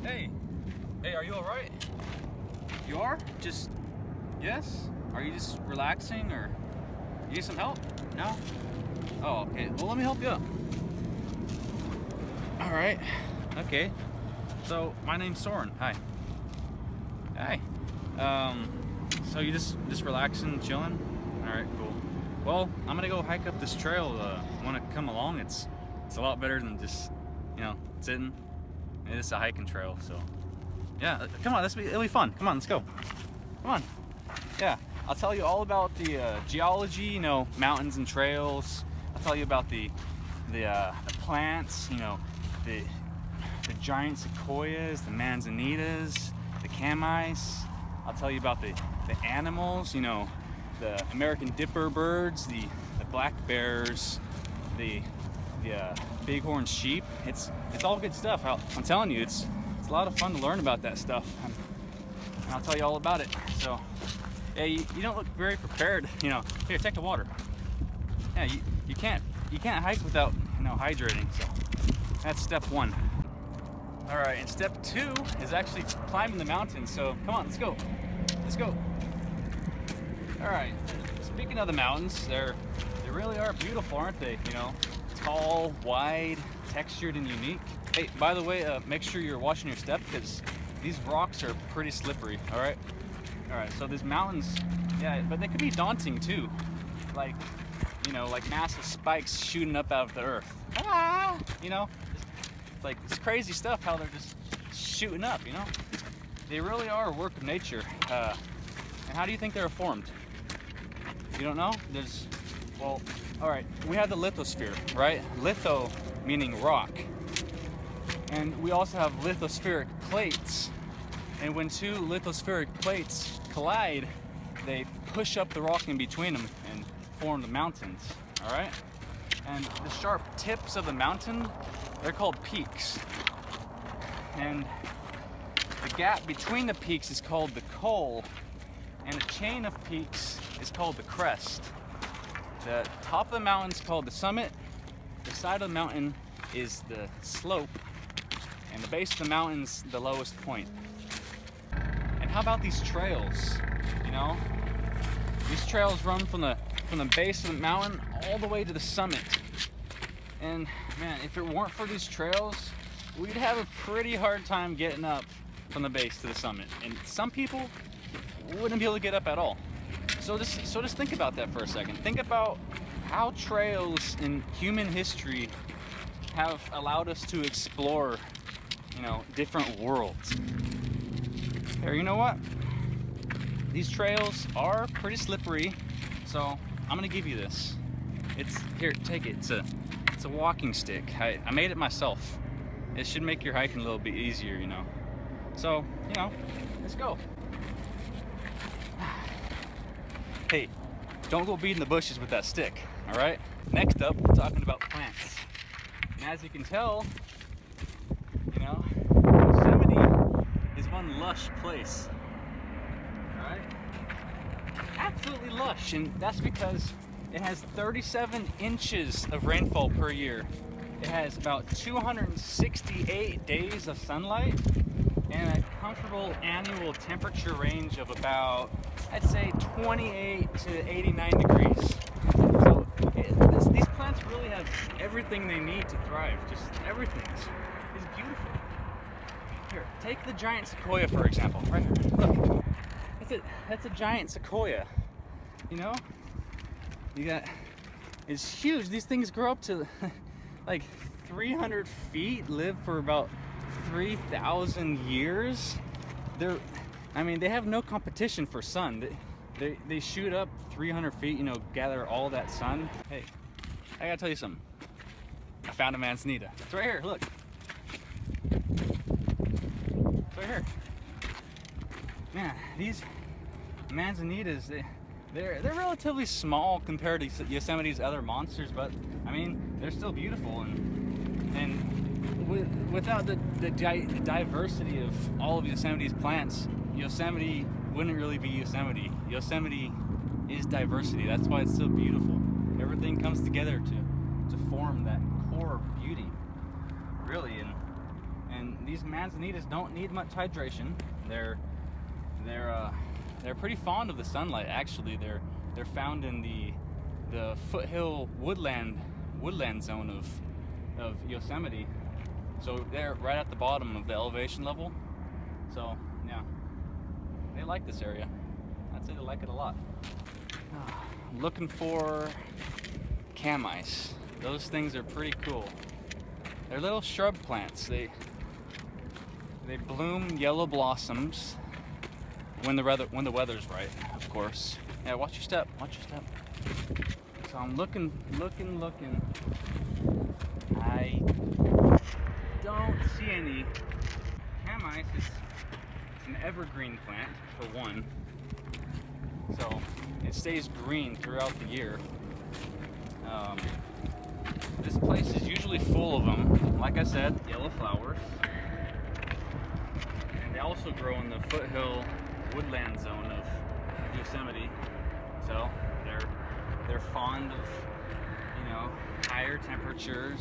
Hey, hey, are you all right? You are? Just, yes? Are you just relaxing or you need some help? No? Oh, okay. Well, let me help you up. All right. Okay. So my name's Soren. Hi. Hi. So you just relaxing, chilling? All right, cool. Well, I'm gonna go hike up this trail. Want to come along? It's a lot better than just, sitting. It's a hiking trail, so yeah. Come on, it'll be fun. Come on, let's go. Come on. Yeah, I'll tell you all about the geology. Mountains and trails. I'll tell you about the plants. The giant sequoias, the manzanitas, the camice. I'll tell you about the animals. The American dipper birds, the black bears, the bighorn sheep. It's all good stuff. I'm telling you, it's a lot of fun to learn about that stuff, and I'll tell you all about it. So, yeah, you don't look very prepared. Here, take the water. Yeah, you can't hike without hydrating. So that's step one. All right, and step two is actually climbing the mountain. So come on, let's go. Let's go. All right. Speaking of the mountains, they really are beautiful, aren't they? Tall, wide, textured, and unique. Hey, by the way, make sure you're watching your step because these rocks are pretty slippery. All right. So these mountains, yeah, but they could be daunting too, like massive spikes shooting up out of the earth. It's like this crazy stuff how they're just shooting up. They really are a work of nature. And how do you think they're formed? You don't know? All right, we have the lithosphere, right? Litho meaning rock. And we also have lithospheric plates. And when two lithospheric plates collide, they push up the rock in between them and form the mountains, all right? And the sharp tips of the mountain, they're called peaks. And the gap between the peaks is called the col, and a chain of peaks is called the crest. The top of the mountain is called the summit, the side of the mountain is the slope, and the base of the mountain's the lowest point. And how about these trails? These trails run from the base of the mountain all the way to the summit. And man, if it weren't for these trails, we'd have a pretty hard time getting up from the base to the summit. And some people wouldn't be able to get up at all. So just think about that for a second. Think about how trails in human history have allowed us to explore, different worlds. Here, you know what? These trails are pretty slippery, so I'm gonna give you this. Here, take it. It's a walking stick. I made it myself. It should make your hiking a little bit easier, So, let's go. Hey, don't go beating the bushes with that stick, all right? Next up, we're talking about plants. And as you can tell, Yosemite is one lush place, all right? Absolutely lush, and that's because it has 37 inches of rainfall per year. It has about 268 days of sunlight and a comfortable annual temperature range of about, I'd say, 28 to 89 degrees. So these plants really have everything they need to thrive. Just everything. It's beautiful. Here, take the giant sequoia for example. Right here. Look, that's a giant sequoia. It's huge. These things grow up to like 300 feet, live for about 3,000 years. They have no competition for sun. They shoot up 300 feet, gather all that sun. Hey, I gotta tell you something. I found a manzanita. It's right here, look. It's right here. Man, these manzanitas, they're relatively small compared to Yosemite's other monsters, but they're still beautiful, and without the diversity of all of Yosemite's plants, Yosemite wouldn't really be Yosemite. Yosemite is diversity. That's why it's so beautiful. Everything comes together to form that core beauty, really. And these manzanitas don't need much hydration. They're pretty fond of the sunlight. Actually, they're found in the foothill woodland zone of Yosemite. So they're right at the bottom of the elevation level. So yeah, they like this area. I'd say they like it a lot. I'm looking for cam ice. Those things are pretty cool. They're little shrub plants. They bloom yellow blossoms when the weather's right, of course. Yeah, watch your step. Watch your step. So I'm looking. I don't see any. Cam ice is an evergreen plant for one, so it stays green throughout the year. This place is usually full of them. Like I said, yellow flowers, and they also grow in the foothill woodland zone of Yosemite. So they're fond of, you know, higher temperatures,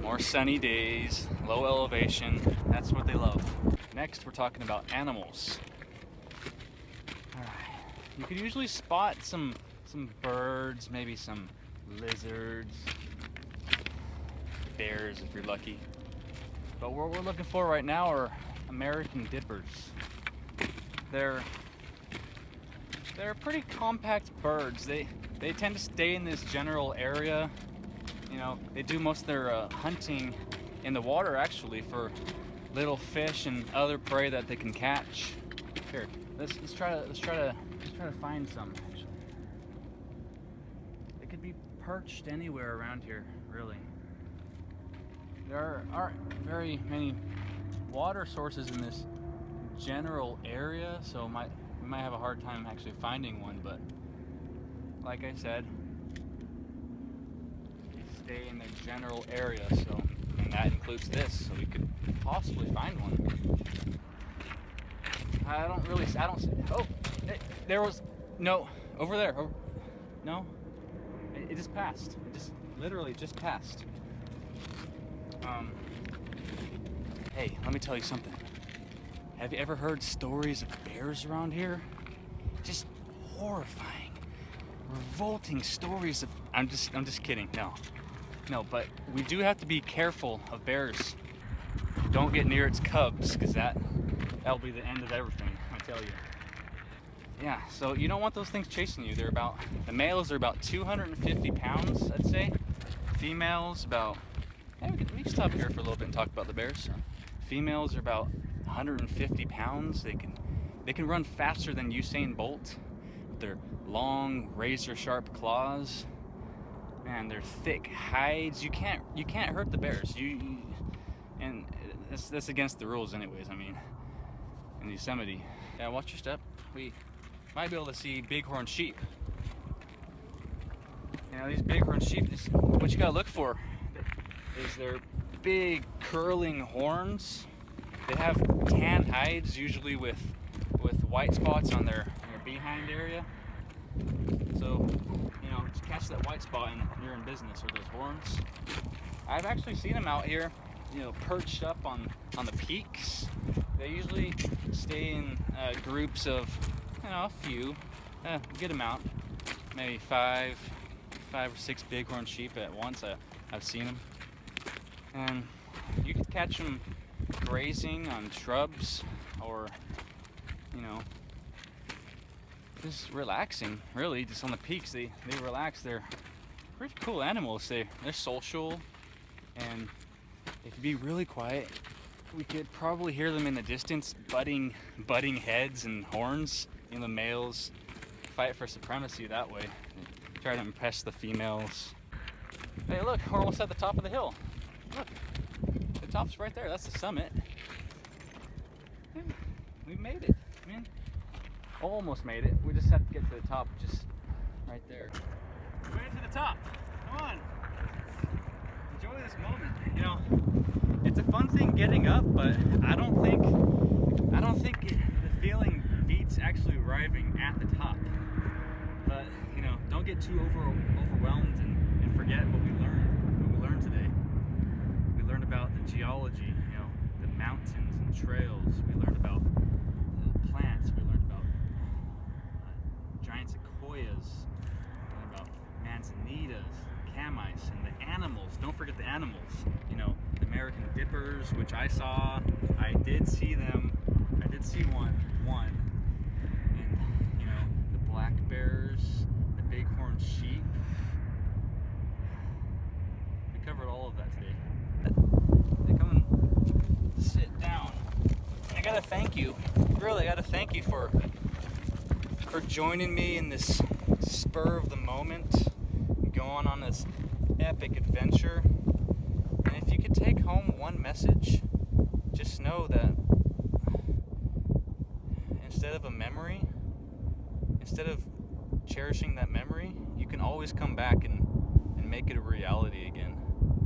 more sunny days, low elevation. That's what they love. Next, we're talking about animals. All right, you could usually spot some birds, maybe some lizards, bears if you're lucky. But what we're looking for right now are American dippers. They're pretty compact birds. They tend to stay in this general area. You know, they do most of their hunting in the water, actually, for little fish and other prey that they can catch. Here, let's try to find some. Actually, they could be perched anywhere around here, really. There aren't very many water sources in this general area, so we might have a hard time actually finding one. But like I said, they stay in their general area, so, and that includes this, so we could possibly find one. I don't see. Oh, there was no over there. No, it just passed. It just literally just passed. Hey, let me tell you something. Have you ever heard stories of bears around here? Just horrifying, revolting stories of. I'm just kidding. No, but we do have to be careful of bears. Don't get near its cubs, because that'll be the end of everything, I tell you. Yeah, so you don't want those things chasing you. The males are about 250 pounds, I'd say. Females about. Hey, we can stop here for a little bit and talk about the bears. Females are about 150 pounds. They can run faster than Usain Bolt with their long, razor-sharp claws. Man, their thick hides. You can't hurt the bears. And that's against the rules, anyways. I mean, in Yosemite. Yeah, watch your step. We might be able to see bighorn sheep. You know, these bighorn sheep. What you gotta look for is their big curling horns. They have tan hides, usually with white spots on their behind area. So, you know, just catch that white spot and you're in business with those horns. I've actually seen them out here, you know, perched up on the peaks. They usually stay in groups of, you know, a few, good amount, maybe five or six bighorn sheep at once. I've seen them. And you can catch them grazing on shrubs, or, you know, just relaxing, really, just on the peaks. They relax. They're pretty cool animals. They're social, and if you be really quiet, we could probably hear them in the distance, butting heads and horns. You know, the males fight for supremacy that way. They try to impress the females. Hey, look, we're almost at the top of the hill. Look, the top's right there. That's the summit. Yeah, we made it, man. Almost made it. We just have to get to the top, just right there. We made it to the top. Come on. Enjoy this moment. You know, it's a fun thing getting up, but I don't think the feeling beats actually arriving at the top. But, you know, don't get too overwhelmed and forget what we learned today. We learned about the geology biology, you know, the mountains and trails. We learned about plants. We learned about giant sequoias. We learned about manzanitas, camice, and the animals. Don't forget the animals. You know, the American dippers, which I saw. I did see them. I did see one. And, you know, the black bears, the bighorn sheep. We covered all of that today. Hey, come and sit down. I gotta thank you. Really, I gotta thank you for joining me in this spur of the moment, going on this epic adventure. And if you could take home one message, just know that instead of a memory, instead of cherishing that memory, you can always come back and make it a reality again.